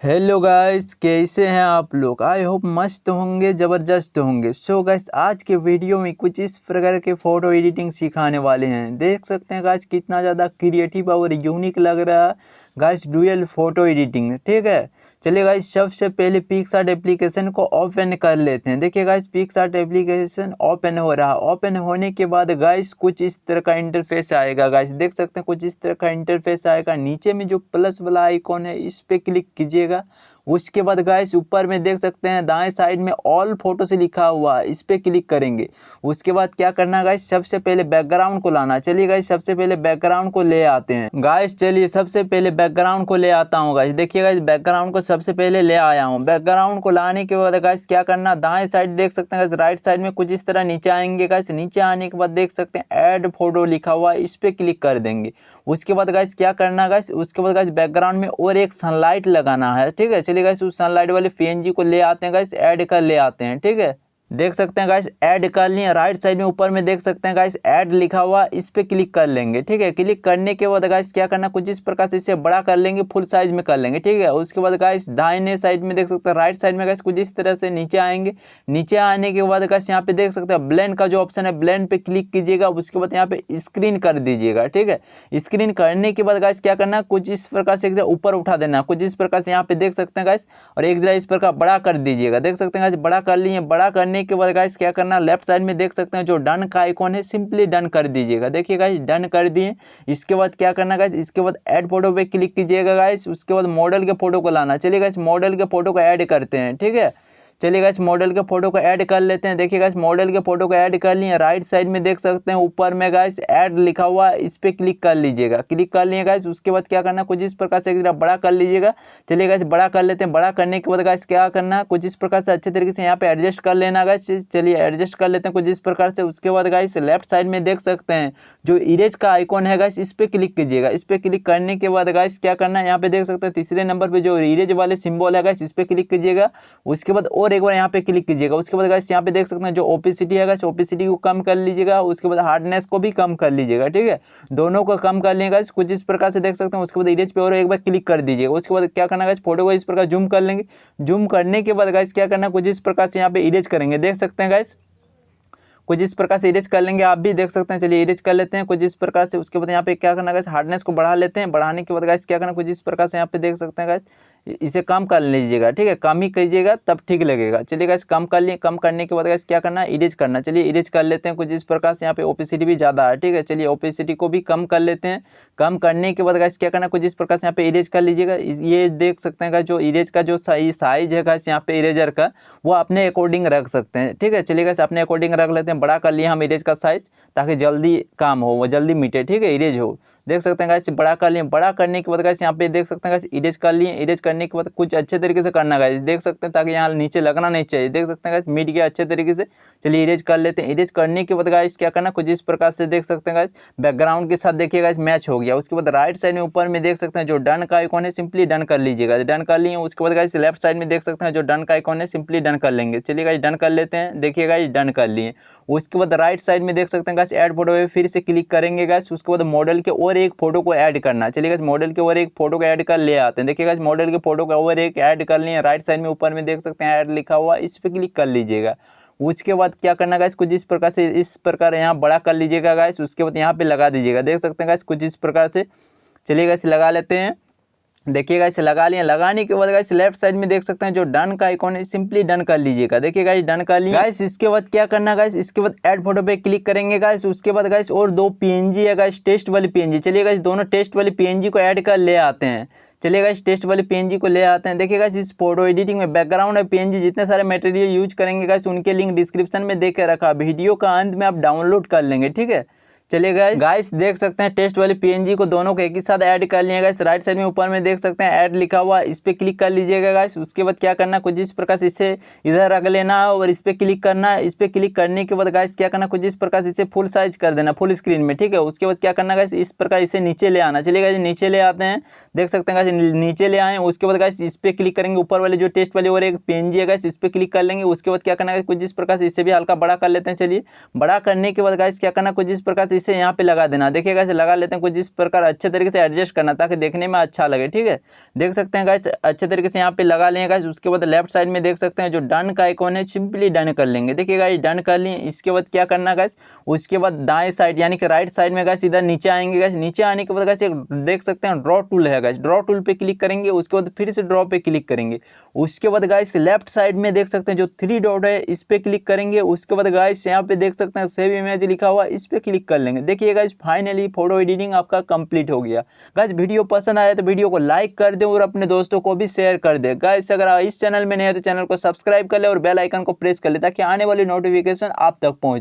Hello guys, कैसे हैं आप लोग। आई होप मस्त होंगे, ज़बरदस्त होंगे। सो गाइस, आज के वीडियो में कुछ इस प्रकार के फ़ोटो एडिटिंग सिखाने वाले हैं। देख सकते हैं गाइस कितना ज़्यादा क्रिएटिव और यूनिक लग रहा है गाइस डुअल फ़ोटो एडिटिंग। ठीक है, चलिए गाइस सबसे पहले पिक्सआर्ट एप्लीकेशन को ओपन कर लेते हैं। देखिए गाइस पिक्सआर्ट एप्लीकेशन ओपन हो रहा है। ओपन होने के बाद गाइस कुछ इस तरह का इंटरफेस आएगा। गाइस देख सकते हैं कुछ इस तरह का इंटरफेस आएगा। नीचे में जो प्लस वाला आइकॉन है इस पे क्लिक कीजिएगा। उसके बाद गाइस ऊपर में देख सकते हैं दाएं साइड में ऑल फोटो से लिखा हुआ है, इस पे क्लिक करेंगे। उसके बाद क्या करना है गाइस, सबसे पहले बैकग्राउंड को लाना। चलिए गाइस सबसे पहले बैकग्राउंड को ले आते हैं। गाइस चलिए सबसे पहले बैकग्राउंड को ले आता हूँ। गाइस देखिए गाइस बैकग्राउंड को सबसे पहले ले आया हूँ। बैकग्राउंड को लाने के बाद गाइस क्या करना, दाएं साइड देख सकते हैं गाइस, राइट साइड में कुछ इस तरह नीचे आएंगे। गाइस नीचे आने के बाद देख सकते हैं ऐड फोटो लिखा हुआ है, इस पे क्लिक कर देंगे। उसके बाद गाइस क्या करना गाइस, उसके बाद गाइस बैकग्राउंड में और एक सनलाइट लगाना है। ठीक है, चलिए गाइस उस सनलाइट वाले पीएनजी को ले आते हैं गाइस, ऐड कर ले आते हैं। ठीक है, देख सकते हैं गाइस ऐड कर लिए। राइट साइड में ऊपर में देख सकते हैं गाइस ऐड लिखा हुआ, इस पे क्लिक कर लेंगे। ठीक है, क्लिक करने के बाद गाइस क्या करना, कुछ इस प्रकार से इसे बड़ा कर लेंगे, फुल साइज में कर लेंगे। ठीक है, उसके बाद गाइस दाहिने साइड में देख सकते हैं, राइट साइड में गाइस कुछ इस तरह से नीचे आएंगे। नीचे आने के बाद गाइस यहाँ पे देख सकते हैं ब्लेंड का जो ऑप्शन है, ब्लेंड पे क्लिक कीजिएगा। उसके बाद यहाँ पे स्क्रीन कर दीजिएगा। ठीक है, स्क्रीन करने के बाद गाइस क्या करना, कुछ इस प्रकार से ऊपर उठा देना, कुछ इस प्रकार से यहाँ पे देख सकते हैं गाइस, और एक जरा इस प्रकार बड़ा कर दीजिएगा। देख सकते हैं गाइस बड़ा कर लिए। बड़ा करने के बाद गाइस क्या करना, लेफ्ट साइड में देख सकते हैं जो डन का आइकॉन है, सिंपली डन कर दीजिएगा। देखिए गाइस डन कर दिए। इसके बाद क्या करना गाइस, इसके बाद ऐड फोटो पे क्लिक कीजिएगा गाइस। उसके बाद मॉडल के फोटो को लाना। चलिए गाइस मॉडल के फोटो को ऐड करते हैं। ठीक है, चलिए गाइस मॉडल के फोटो को ऐड कर लेते हैं। देखिए गाइस मॉडल के फोटो को ऐड कर लिए। राइट साइड में देख सकते हैं ऊपर में गाइस ऐड लिखा हुआ है, इस पे क्लिक कर लीजिएगा। क्लिक कर लिए गाइस। उसके बाद क्या करना, कुछ इस प्रकार से एक जरा बड़ा कर लीजिएगा। चलिए गाइस बड़ा कर लेते हैं। बड़ा करने के बाद गाइस क्या करना, कुछ इस प्रकार से अच्छे तरीके से यहाँ पे एडजस्ट कर लेना गाइस। चलिए एडजस्ट कर लेते हैं कुछ इस प्रकार से। उसके बाद गाइस लेफ्ट साइड में देख सकते हैं जो इरेज का आइकॉन है गाइस, इस पे क्लिक कीजिएगा। इस पे क्लिक करने के बाद गाइस क्या करना है, यहाँ पे देख सकते हैं तीसरे नंबर पे जो इरेज वाले सिंबल है गाइस, इस पे क्लिक कीजिएगा। उसके बाद और एक बार यहाँ पे क्लिक कीजिएगा। उसके बाद गाइस यहाँ पे देख सकते हैं जो ओपेसिटी है गाइस, ओपेसिटी को कम कर लीजिएगा। उसके बाद हार्डनेस को भी कम कर लीजिएगा। ठीक है, दोनों को कम कर लेंगे गाइस कुछ इस प्रकार से देख सकते हैं। उसके बाद इरेज पे और एक बार क्लिक कर दीजिएगा। उसके बाद क्या करना गाइस, फोटो को इस प्रकार जूम कर लेंगे। जूम करने के बाद गाइस क्या करना, कुछ इस प्रकार से यहाँ पे इरेज करेंगे। देख सकते हैं गाइस कुछ इस प्रकार से इरेज कर लेंगे, आप भी देख सकते हैं। चलिए इरेज कर लेते हैं कुछ इस प्रकार से। उसके बाद यहाँ पे क्या करना गाइस, हार्डनेस को बढ़ा लेते हैं। बढ़ाने के बाद गाइस क्या करना, कुछ इस प्रकार से यहाँ पे देख सकते हैं गाइस इसे कम कर लीजिएगा। ठीक है, कम ही कीजिएगा तब ठीक लगेगा। चलिए गाइस कम कर लिए। कम करने के बाद गाइस क्या करना, इरेज करना। चलिए इरेज कर लेते हैं कुछ इस प्रकार से। यहाँ पे ओपेसिटी भी ज़्यादा है। ठीक है, चलिए ओपेसिटी को भी कम कर लेते हैं। कम करने के बाद गाइस क्या करना, कुछ इस प्रकार से यहाँ पे इरेज कर लीजिएगा। ये देख सकते हैं गाइस जो इरेज का जो साइज है गाइस यहाँ पे इरेजर का, वो अपने अकॉर्डिंग रख सकते हैं। ठीक है, चलिए गाइस अपने अकॉर्डिंग रख लेते हैं। बड़ा कर लिए हम इरेज का साइज, ताकि जल्दी काम हो, वो जल्दी मिटे। ठीक है, इरेज हो। देख सकते हैं गाइस बड़ा कर लिए। बड़ा करने के बाद गाइस यहाँ पे देख सकते हैं गाइस इरेज कर लिए। इरेज करने के बाद कुछ अच्छे तरीके से करना गाइस, देख सकते हैं, ताकि यहाँ नीचे लगना नहीं चाहिए। देख सकते हैं गाइस मिट गया अच्छे तरीके से। चलिए इरेज कर लेते हैं। इरेज करने के बाद गाइस क्या करना, कुछ इस प्रकार से देख सकते हैं गाइस बैकग्राउंड के साथ देखिए गाइस मैच हो गया। उसके बाद राइट साइड में ऊपर में देख सकते हैं जो डन का आइकॉन है, सिंपली डन कर लीजिएगा। डन कर लिए। उसके बाद गाइस लेफ्ट साइड में देख सकते हैं जो डन का आइकॉन है, सिंपली डन कर लेंगे। चलिए गाइस डन कर लेते हैं। देखिए गाइस डन कर लिए। उसके बाद राइट साइड में देख सकते हैं गाइस ऐड फोटो पे फिर से क्लिक करेंगे गाइस। उसके बाद मॉडल के और एक फोटो को ऐड करना। चलिए गाइस मॉडल के और एक फोटो को ऐड कर ले आते हैं। देखिए गाइस मॉडल के फोटो का और एक ऐड कर लिए। राइट साइड में ऊपर में देख सकते हैं ऐड लिखा हुआ, इस पे क्लिक कर लीजिएगा। उसके बाद क्या करना गाइस, कुछ इस प्रकार से इस प्रकार यहाँ बड़ा कर लीजिएगा गाइस। उसके बाद यहाँ पे लगा दीजिएगा। देख सकते हैं गाइस कुछ इस प्रकार से। चलिए गाइस लगा लेते हैं। देखिए गाइस लगा लिया। लगाने के बाद गाइस लेफ्ट साइड में देख सकते हैं जो डन का आइकॉन है, सिंपली डन कर लीजिएगा। देखिए गाइस डन कर लिया गाइस। इसके बाद क्या करना गाइस, इसके बाद ऐड फोटो पे क्लिक करेंगे गाइस। उसके बाद गाइस और दो पीएनजी है गाइस, टेस्ट वाली पीएनजी। चलिए गाइस दोनों टेस्ट वाली पीएनजी को ऐड कर ले आते हैं। चलिए गाइस टेस्ट वाली पीएनजी को ले आते हैं। देखिए गाइस इस फोटो एडिटिंग में बैकग्राउंड और पीएनजी जितने सारे मटेरियल यूज करेंगे गाइस, उनके लिंक डिस्क्रिप्शन में दे के रखा। वीडियो का अंत में आप डाउनलोड कर लेंगे। ठीक है, चलिए गाइस देख सकते हैं टेस्ट वाली पीएनजी को दोनों को एक ही साथ ऐड कर लिए गाइस। राइट साइड में ऊपर में देख सकते हैं ऐड लिखा हुआ, इस पे क्लिक कर लीजिएगा गाइस। उसके बाद क्या करना, कुछ इस प्रकार से इसे इधर रख लेना और इस पे क्लिक करना। इस पे क्लिक करने के बाद गाइस क्या करना, कुछ इस प्रकार से इसे फुल साइज कर देना, फुल स्क्रीन में। ठीक है, उसके बाद क्या करना गाइस, इस प्रकार इसे नीचे ले आना। चलिए गाइस नीचे ले आते हैं। देख सकते हैं गाइस नीचे ले आए। उसके बाद गाइस इस पे क्लिक करेंगे, ऊपर वाले जो टेस्ट वाले और एक पीएनजी है गाइस, इस पे क्लिक कर लेंगे। उसके बाद क्या करना है, कुछ इस प्रकार से इसे भी हल्का बड़ा कर लेते हैं। चलिए बड़ा करने के बाद गाइस क्या करना, कुछ इस प्रकार से से यहाँ पे लगा देना। देखिए गाइस लगा लेते हैं कुछ इस प्रकार, अच्छे तरीके से एडजस्ट करना ताकि देखने में अच्छा लगे। ठीक है, देख सकते हैं गाइस अच्छे तरीके से यहाँ पे लगा लेंगे गाइस। उसके बाद लेफ्ट साइड में देख सकते हैं जो डन का आइकॉन है, सिंपली डन कर लेंगे। देखिए गाइस डन कर लिए। इसके बाद क्या करना गाइस, उसके बाद दाएं साइड यानी कि राइट साइड में गाइस इधर नीचे आएंगे गाइस। नीचे आने के बाद गाइस एक देख सकते हैं ड्रॉ टूल है गाइस, ड्रॉ टूल पे क्लिक करेंगे। उसके बाद फिर से ड्रॉ पे क्लिक करेंगे। उसके बाद गाइस लेफ्ट साइड में देख सकते हैं जो 3 डॉट है, इस पे क्लिक करेंगे। उसके बाद गाइस यहाँ पे देख सकते हैं सेव इमेज लिखा हुआ, इस पे क्लिक कर लेंगे। देखिए गाइस फाइनली फोटो एडिटिंग आपका कंप्लीट हो गया। गाइस वीडियो पसंद आया तो वीडियो को लाइक कर दे और अपने दोस्तों को भी शेयर कर दे। गाइस अगर इस चैनल में नए हैं तो चैनल को सब्सक्राइब कर ले और बेल आइकन को प्रेस कर ले ताकि आने वाली नोटिफिकेशन आप तक पहुंचे।